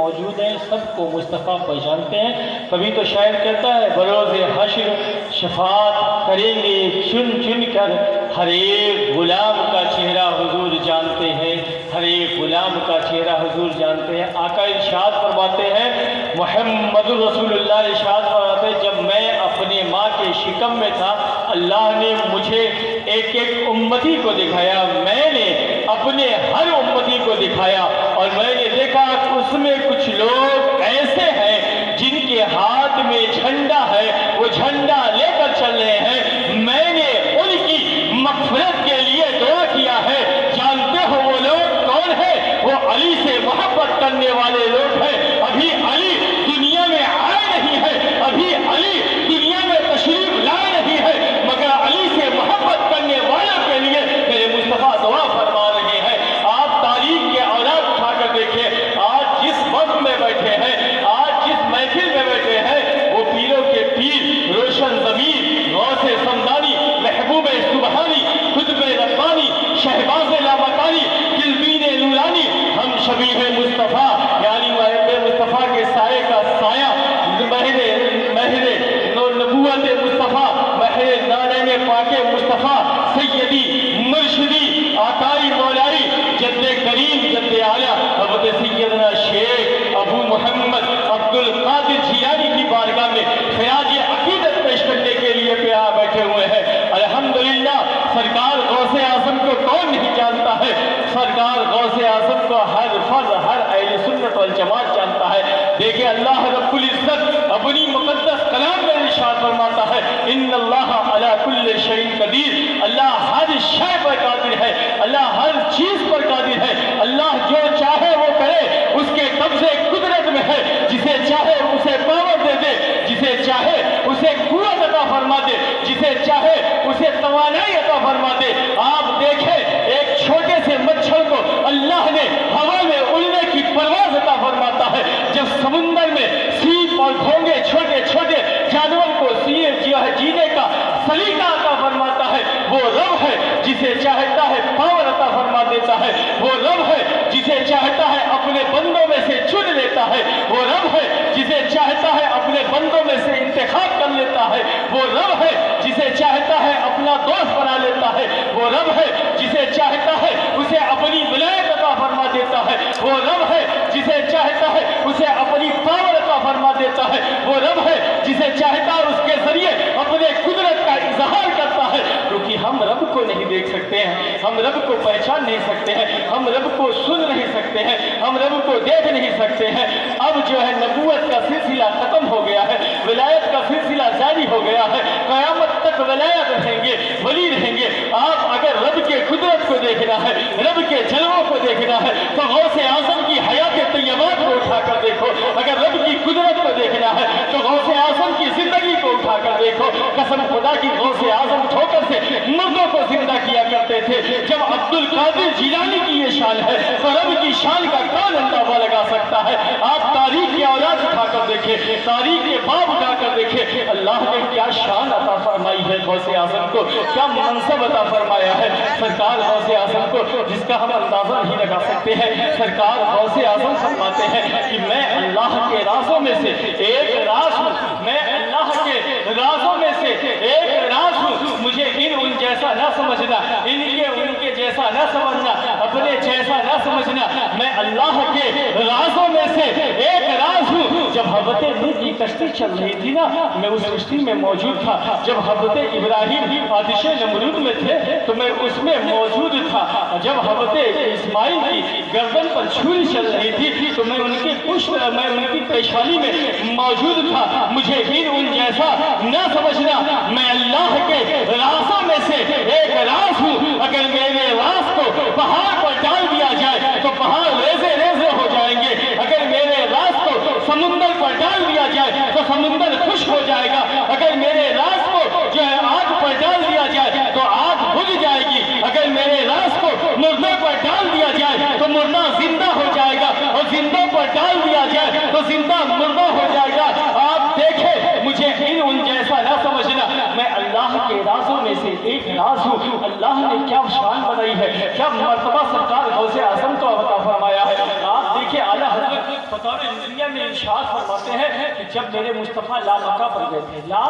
موجود ہیں سب کو مصطفیٰ پہچانتے ہیں۔ کبھی تو شاعر کہتا ہے بروز حشر شفاعت کریں گے چن چن کر، ہر ایک غلام کا چہرہ حضور جانتے ہیں، ہر ایک غلام کا چہرہ حضور جانتے ہیں۔ آقا ارشاد فرماتے ہیں، محمد رسول اللہ ارشاد فرماتے ہیں، جب میں اپنے ماں کے شکم میں تھا اللہ نے مجھے ایک ایک امتی کو دکھایا، میں نے اپنے ہر امتی کو دکھایا، اور میں نے دیکھا اس میں کچھ لوگ ایسے ہیں جن کے ہاتھ میں جھنڈا ہے، وہ جھنڈا لے کر چل رہے ہیں، میں نے ان کی مغفرت کے لیے دعا کیا ہے۔ جانتے ہو وہ لوگ کون ہیں؟ وہ علی سے محبت کرنے والے لوگ ہیں۔ ابھی علی دنیا میں آئے نہیں ہے، ابھی علی دنیا میں تشریف لائے نہیں ہے، مگر علی سے محبت کرنے والوں کے لیے میرے مصطفیٰ دعا فرما رہے ہیں۔ آپ تاریخ کے اولاد اٹھا کر دیکھیں، آج جس وقت میں بیٹھے ہیں، آج جس محفل میں بیٹھے ہیں، وہ پیروں کے پیر، روشن ضمیر، غوث سمدانی، محبوب سبحانی، قطب ربانی، شہباز لامکانی، دلبین نورانی، ہم شبیہ مصطفیٰ یعنی مصطفیٰ کے سائے کا سایہ، مہر نبوت مصطفیٰ، مہر نارین پاک مصطفیٰ، سیدی مرشدی آقائی مولائی جد کریم جد اعلیٰ حضرت سیدنا شیخ ابو محمد عبد القادر جیلانی کی بارگاہ میں خراج عقیدت پیش کرنے کے لیے بیٹھے ہوئے ہیں۔ الحمدللہ سرکار غوث اعظم کو کون نہیں جانتا ہے؟ سرکار غوث اعظم کو ہر فرد، ہر اہل سنت والجماعت جانتا ہے۔ دیکھیں اللہ رب العزت اپنی مقدس کلام میں ارشاد فرماتا ہے، ان اللہ علی کل شیء قدیر، اللہ ہر شے پر قادر ہے، اللہ ہر چیز پر قادر ہے، اللہ جو چاہے وہ کرے، اس کے قبضے قدرت میں ہے، جسے چاہے اسے پاور دے دے، جسے چاہے اسے قوت عطا فرما دے، جسے چاہے اسے توانائی عطا فرما دے۔ آپ دیکھیں ایک چھوٹے سے مچھر کو اللہ نے ہوا میں اڑنے کی پرواز عطا فرماتا ہے، جب سمندر میں سیپ اور گھونگے چھوٹے چھوٹے جانور کو جینے کا سلیقہ عطا فرماتا ہے، وہ رب ہے جسے چاہتا ہے پاور عطا فرما دیتا ہے، وہ رب ہے جسے چاہتا ہے اپنے بندوں میں سے چن لیتا ہے، وہ رب ہے جسے چاہتا ہے اپنے بندوں میں سے انتخاب کر لیتا ہے، وہ رب ہے جسے چاہتا ہے اپنا دوست بنا لیتا ہے، وہ رب ہے جسے چاہتا ہے اسے اپنی ولایت عطا فرما دیتا ہے، وہ رب ہے جسے چاہتا ہے اسے اپنی پاور عطا فرما دیتا ہے، وہ رب ہے جسے چاہتا ہے اس کے ذریعے اپنے قدرت کا اظہار کرتا ہے۔ کیونکہ ہم رب کو نہیں دیکھ سکتے ہیں، ہم رب کو پہچان نہیں سکتے ہیں، ہم رب کو سن نہیں سکتے ہیں، ہم رب کو دیکھ نہیں سکتے ہیں۔ اب جو ہے نبوت کا سلسلہ ختم ہو گیا ہے، ولایت کا سلسلہ جاری ہو گیا ہے، قیامت تک ولایت رہیں گے، ولی رہیں گے۔ آپ اگر رب کے قدرت کو دیکھنا ہے، رب کے جلووں کو دیکھنا ہے، تو غوث اعظم کی حیات طیبات کو اٹھا کر دیکھو۔ اگر رب کی قدرت کو دیکھنا ہے تو غوث اعظم کی زندگی کو اٹھا کر دیکھو۔ قسم خدا کی غوث اعظم ٹھوکر سے مردوں کو زندہ کیا کرتے تھے۔ جب عبد القادر جیلانی کی یہ شان ہے تو رب کی شان کا کون اندازہ لگا سکتا ہے؟ آپ تاریخ کی اولاد اٹھا کر دیکھیں، تاریخ کے باب اٹھا کر دیکھیں، اللہ نے کیا شان عطا فرمائی ہے غوث اعظم کو، کیا منصب عطا فرمایا ہے سرکار غوث اعظم کو، جس کا ہم اندازہ نہیں لگا سکتے ہیں۔ سرکار غوث اعظم فرماتے ہیں کہ میں اللہ کے رازوں میں سے ایک راز ہوں، میں اللہ کے رازوں میں سے ایک راز ہوں، مجھے ان جیسا نہ سمجھنا، ان کے جیسا نہ سمجھنا، اپنے جیسا نہ سمجھنا، میں اللہ کے رازوں میں سے ایک راز ہوں۔ جب حضرت نوح کی کشتی چل رہی تھی نا، میں اس کشتی میں موجود تھا۔ جب حضرت ابراہیم آتش نمرود میں تھے تو میں اس میں موجود تھا۔ جب حضرت اسماعیل کی گردن پر چھری چل رہی تھی تو میں ان کی پیشانی میں موجود تھا۔ مجھے ان جیسا نہ سمجھنا، میں اللہ کے رازوں میں سے ایک راز ہوں۔ اگر میرے راز کو پہاڑ پر ڈال دیا جائے تو پہاڑ ریزے ریزے ہو جائیں گے، اگر میرے راز کو سمندر پر ڈال دیا جائے تو سمندر خشک ہو جائے گا، اگر میرے راز کو جو ہے آگ پر ڈال دیا جائے تو آگ بجھ جائے گی، اگر میرے راز کو مردوں پر ڈال دیا جائے تو مردہ زندہ ہو جائے گا، اور زندوں پر ڈال دیا جائے تو زندہ مردہ ہو جائے گا۔ آپ دیکھیں مجھے ان جیسا نہ سمجھنا، میں اللہ کے رازوں میں سے ایک راز ہوں۔ اللہ نے کیا شان بنائی ہے، کیا مرتبہ سرکار غوث اعظم کو عطا فرمایا ہے۔ آپ دیکھیں دیکھیں اعلیٰ حضرت بطور نظریہ میں ارشاد فرماتے ہیں کہ جب میرے مصطفیٰ لا مکہ پر گئے تھے، لا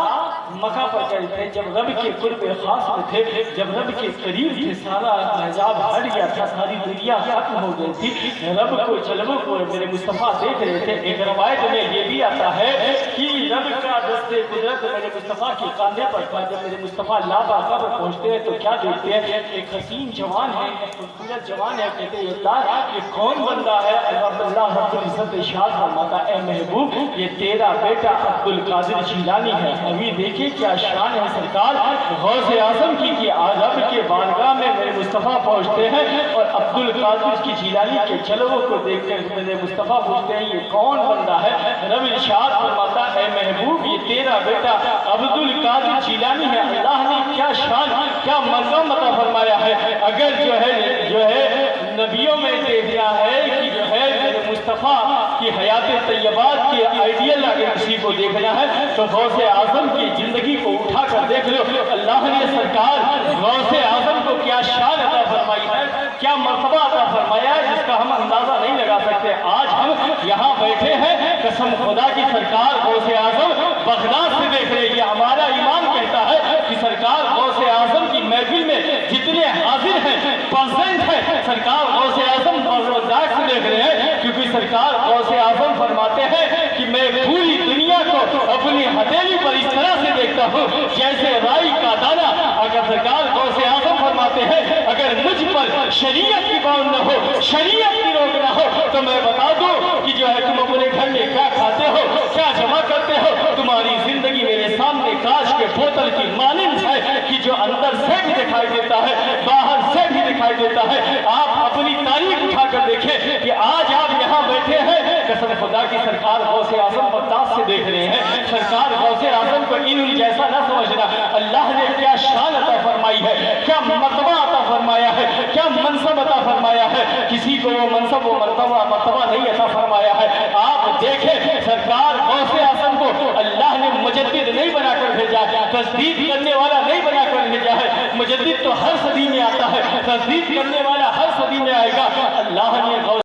مکہ پر گئے تھے، جب رب کے قرب خاص میں تھے، جب رب کے قریب تھے، سارا حجاب ہٹ گیا تھا، ساری دنیا ختم ہو گئی تھی، رب کو جلووں کو میرے مصطفیٰ دیکھ رہے تھے۔ ایک روایت میں یہ بھی آتا ہے کہ رب کا دست قدرت میرے مصطفیٰ کے کاندھے پر تھا۔ جب میرے مصطفیٰ لا مکہ پر پہنچتے ہیں تو کیا دیکھتے ہیں؟ ایک حسین جوان ہے، ایک خوبصورت جوان ہے، کہتے ہیں اللہ یہ کون بندہ ہے؟ اللہ رب العزت ارشاد فرماتا اے محبوب یہ تیرا بیٹا عبد القادر جیلانی ہے۔ ابھی دیکھیں کیا شان ہے سرکار غوث اعظم کی کہ رب کے بارگاہ میں میرے مصطفیٰ پہنچتے ہیں اور عبد القادر کی جیلانی کے جلووں کو دیکھ کر میرے مصطفیٰ پوچھتے ہیں یہ کون بندہ ہے؟ رب ارشاد فرماتا اے محبوب یہ تیرا بیٹا عبد القادر جیلانی ہے۔ اللہ نے کیا شان کیا مقام عطا فرمایا ہے۔ اگر جو ہے نبیوں میں دیکھنا ہے کہ جو ہے میرے مصطفیٰ کی حیات طیبات کے آئیڈیل اگر کسی کو دیکھنا ہے تو غوث اعظم کی زندگی کو اٹھا کر دیکھ لو۔ اللہ نے سرکار غوث اعظم کو کیا شان عطا فرمائی ہے، کیا مرتبہ عطا فرمایا ہے جس کا ہم اندازہ نہیں لگا سکتے۔ آج ہم یہاں بیٹھے ہیں، قسم خدا کی سرکار غوث اعظم بغداد سے دیکھ رہے ہیں۔ ہمارا ایمان کہتا ہے کہ سرکار غوث اعظم کی محفل میں جتنے حاضر ہیں پرزینٹ ہیں سرکار غوث اعظم بغداد سے دیکھ رہے ہیں، کیونکہ سرکار غوث اعظم فرماتے ہیں کہ میں پوری دنیا کو اپنی ہتھیلی پر اس طرح سے دیکھتا ہوں جیسے رائی کا دانہ۔ اگر سرکار غوث اعظم فرماتے ہیں اگر مجھ پر شریعت کی پابند نہ ہو، شریعت کی روک نہ ہو تو میں بتا دوں کہ جو ہے تم اپنے گھر میں کیا کھاتے ہو، کیا جمع کرتے ہو، تمہاری زندگی میرے سامنے کاش کے بوتل کی مانند ہے کہ جو اندر سے بھی دکھائی دیتا ہے باہر سے بھی دکھائی دیتا ہے۔ آپ اپنی تاریخ اٹھا کر دیکھیں کہ آج آپ یہاں بیٹھے ہیں، قسم خدا کی سرکار غوث اعظم بغداد سے دیکھ رہے ہیں۔ سرکار غوث اعظم کو ان جیسا نہ سمجھنا، اللہ نے کیا شان عطا فرمائی ہے، کیا مرتبہ عطا فرمایا ہے، کیا منصب عطا فرمایا ہے۔ کسی کو وہ منصب و مرتبہ نہیں عطا فرمایا ہے۔ آپ دیکھیں سرکار غوث اعظم کو اللہ نے مجدد نہیں بنا کر بھیجا، تجدید کرنے والا نہیں بنا کر بھیجا ہے۔ مجدد تو ہر صدی میں آتا ہے، تجدید کرنے والا ہر صدی میں آئے گا۔ اللہ نے